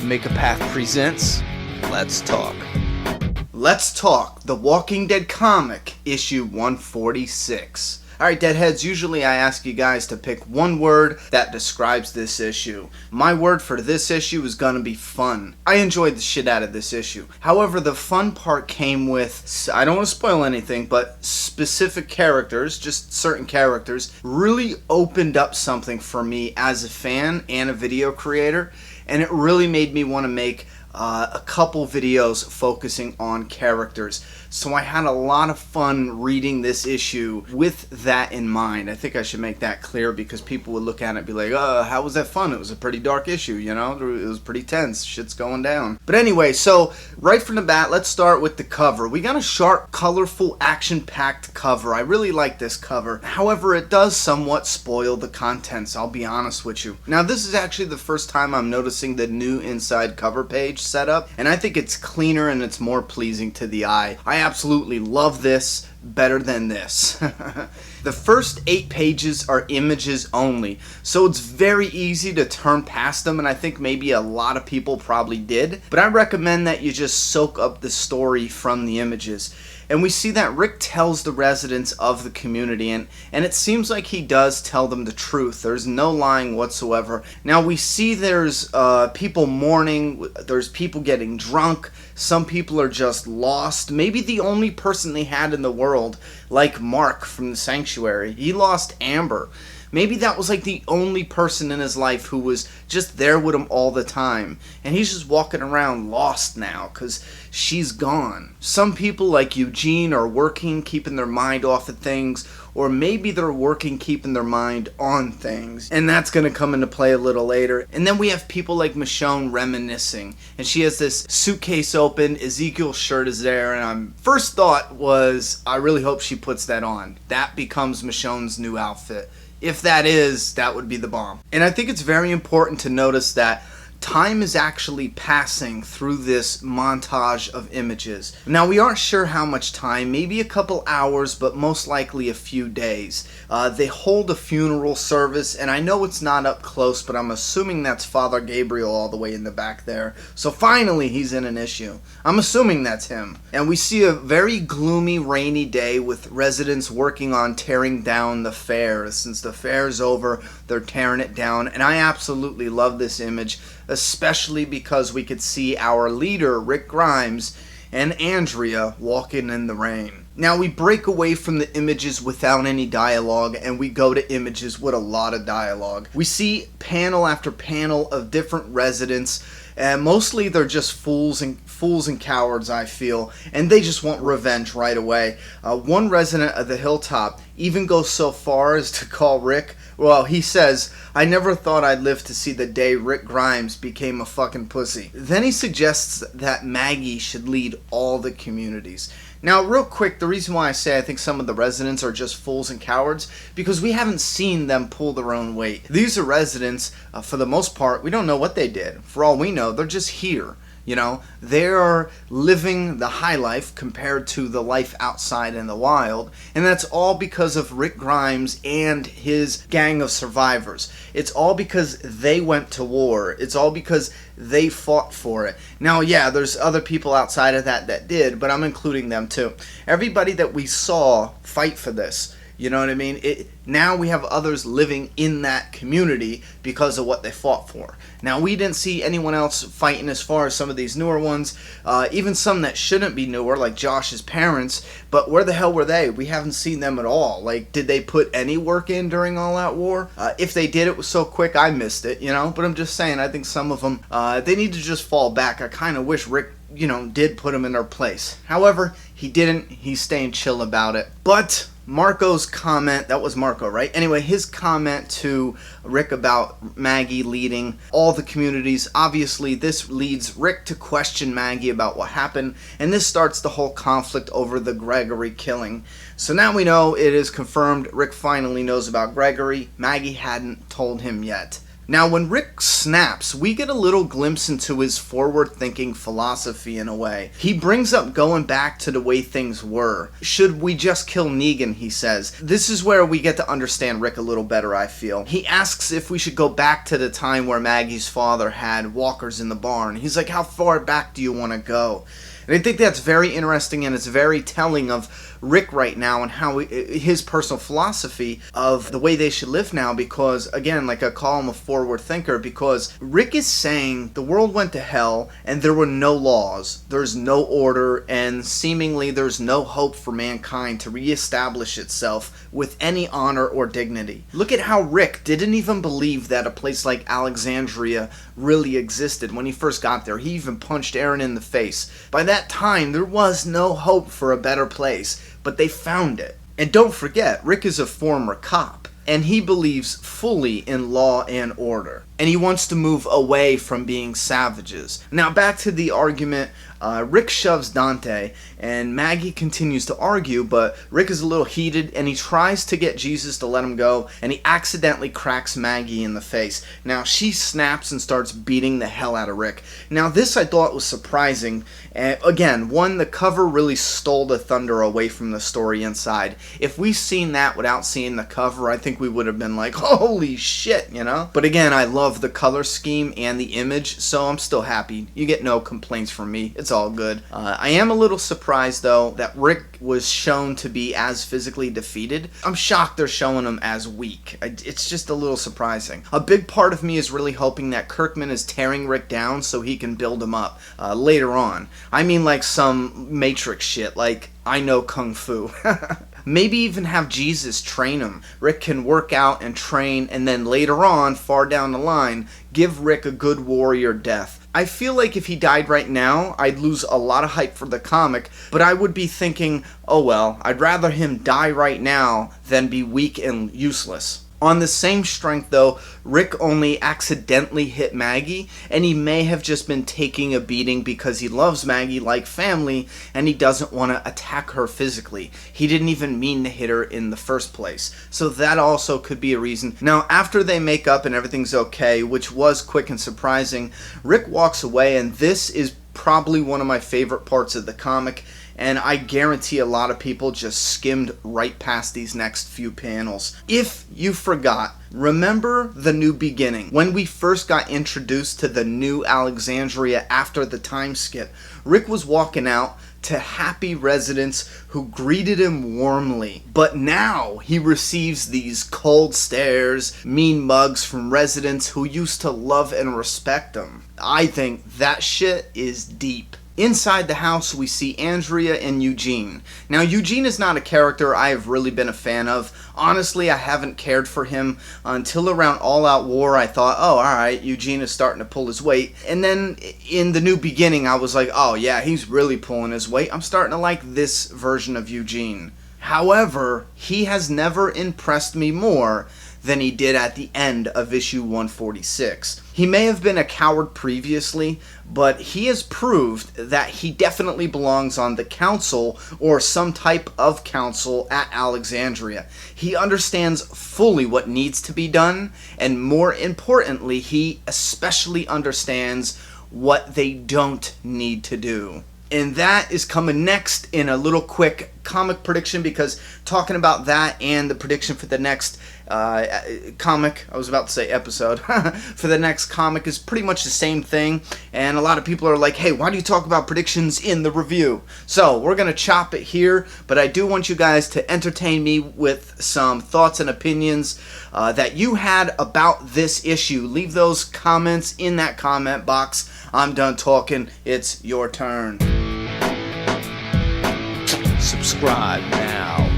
Make a Path presents Let's Talk. Let's Talk, The Walking Dead Comic, issue 146. Alright, Deadheads, usually I ask you guys to pick one word that describes this issue. My word for this issue is gonna be fun. I enjoyed the shit out of this issue. However, the fun part came with, I don't want to spoil anything, but specific characters, just certain characters, really opened up something for me as a fan and a video creator, and it really made me want to make a couple videos focusing on characters. So I had a lot of fun reading this issue with that in mind. I think I should make that clear because people would look at it and be like, how was that fun? It was a pretty dark issue, you know? It was pretty tense. Shit's going down. But anyway, so right from the bat, let's start with the cover. We got a sharp, colorful, action-packed cover. I really like this cover. However, it does somewhat spoil the contents, I'll be honest with you. Now, this is actually the first time I'm noticing the new inside cover page setup, and I think it's cleaner and it's more pleasing to the eye. I absolutely love this better than this. The first 8 pages are images only, so it's very easy to turn past them, and I think maybe a lot of people probably did, but I recommend that you just soak up the story from the images. And we see that Rick tells the residents of the community, and it seems like he does tell them the truth. There's no lying whatsoever. Now we see there's people mourning, there's people getting drunk, some people are just lost. Maybe the only person they had in the world, like Mark from the Sanctuary, he lost Amber. Maybe that was like the only person in his life who was just there with him all the time. And he's just walking around lost now because she's gone. Some people like Eugene are working, keeping their mind off of things. Or maybe they're working, keeping their mind on things. And that's going to come into play a little later. And then we have people like Michonne reminiscing. And she has this suitcase open. Ezekiel's shirt is there. And first thought was, I really hope she puts that on. That becomes Michonne's new outfit. If that is, that would be the bomb. And I think it's very important to notice that time is actually passing through this montage of images. Now, we aren't sure how much time, maybe a couple hours, but most likely a few days. They hold a funeral service, and I know it's not up close, but I'm assuming that's Father Gabriel all the way in the back there. So finally, he's in an issue. I'm assuming that's him. And we see a very gloomy, rainy day with residents working on tearing down the fair. Since the fair's over, they're tearing it down, and I absolutely love this image, especially because we could see our leader, Rick Grimes, and Andrea walking in the rain. Now we break away from the images without any dialogue, and we go to images with a lot of dialogue. We see panel after panel of different residents, and mostly they're just fools and cowards, I feel, and they just want revenge right away. One resident of the hilltop even goes so far as to call Rick, well, he says, I never thought I'd live to see the day Rick Grimes became a fucking pussy. Then he suggests that Maggie should lead all the communities. Now, real quick, the reason why I say I think some of the residents are just fools and cowards, because we haven't seen them pull their own weight. These are residents, for the most part, we don't know what they did. For all we know, they're just here. You know, they're living the high life compared to the life outside in the wild, and that's all because of Rick Grimes and his gang of survivors. It's all because they went to war. It's all because they fought for it. Now, yeah, there's other people outside of that did, but I'm including them too. Everybody that we saw fight for this. You know what I mean? Now we have others living in that community because of what they fought for. Now, we didn't see anyone else fighting as far as some of these newer ones, even some that shouldn't be newer, like Josh's parents, but where the hell were they? We haven't seen them at all. Like, did they put any work in during all that war? If they did, it was so quick I missed it, you know? But I'm just saying, I think some of them, they need to just fall back. I kind of wish Rick, you know, did put them in their place. However, he didn't. He's staying chill about it. But Marco's comment, that was Marco, right? Anyway, his comment to Rick about Maggie leading all the communities, obviously this leads Rick to question Maggie about what happened, and this starts the whole conflict over the Gregory killing. So now we know it is confirmed Rick finally knows about Gregory. Maggie hadn't told him yet. Now, when Rick snaps, we get a little glimpse into his forward-thinking philosophy in a way. He brings up going back to the way things were. Should we just kill Negan, he says. This is where we get to understand Rick a little better, I feel. He asks if we should go back to the time where Maggie's father had walkers in the barn. He's like, how far back do you want to go? And I think that's very interesting, and it's very telling of Rick right now and how his personal philosophy of the way they should live now, because, again, like I call him a forward thinker, because Rick is saying the world went to hell and there were no laws, there's no order, and seemingly there's no hope for mankind to reestablish itself with any honor or dignity. Look at how Rick didn't even believe that a place like Alexandria really existed when he first got there. He even punched Aaron in the face. By that time, there was no hope for a better place, but they found it. And don't forget, Rick is a former cop, and he believes fully in law and order. And he wants to move away from being savages. Now, back to the argument. Rick shoves Dante, and Maggie continues to argue, but Rick is a little heated, and he tries to get Jesus to let him go, and he accidentally cracks Maggie in the face. Now, she snaps and starts beating the hell out of Rick. Now, this I thought was surprising. Again, one, the cover really stole the thunder away from the story inside. If we seen that without seeing the cover, I think we would have been like, holy shit, you know? But again, I love the color scheme and the image, so I'm still happy. You get no complaints from me. It's all good. I am a little surprised, though, that Rick was shown to be as physically defeated. I'm shocked they're showing him as weak. It's just a little surprising. A big part of me is really hoping that Kirkman is tearing Rick down so he can build him up later on. I mean, like some Matrix shit, like I know Kung Fu. Maybe even have Jesus train him. Rick can work out and train, and then later on, far down the line, give Rick a good warrior death. I feel like if he died right now, I'd lose a lot of hype for the comic, but I would be thinking, oh well, I'd rather him die right now than be weak and useless. On the same strength, though, Rick only accidentally hit Maggie, and he may have just been taking a beating because he loves Maggie like family, and he doesn't want to attack her physically. He didn't even mean to hit her in the first place. So that also could be a reason. Now, after they make up and everything's okay, which was quick and surprising, Rick walks away, and this is probably one of my favorite parts of the comic, and I guarantee a lot of people just skimmed right past these next few panels. If you forgot, remember the new beginning. When we first got introduced to the new Alexandria after the time skip, Rick was walking out to happy residents who greeted him warmly. But now he receives these cold stares, mean mugs from residents who used to love and respect him. I think that shit is deep. Inside the house, we see Andrea and Eugene. Now, Eugene is not a character I have really been a fan of. Honestly, I haven't cared for him until around All Out War. I thought, oh, alright, Eugene is starting to pull his weight. And then in the new beginning, I was like, oh yeah, he's really pulling his weight. I'm starting to like this version of Eugene. However, he has never impressed me more than he did at the end of issue 146. He may have been a coward previously, but he has proved that he definitely belongs on the council or some type of council at Alexandria. He understands fully what needs to be done, and more importantly, he especially understands what they don't need to do. And that is coming next in a little quick comic prediction, because talking about that and the prediction for the next comic, I was about to say episode, for the next comic is pretty much the same thing. And a lot of people are like, hey, why do you talk about predictions in the review? So we're going to chop it here, but I do want you guys to entertain me with some thoughts and opinions that you had about this issue. Leave those comments in that comment box. I'm done talking. It's your turn. Subscribe now.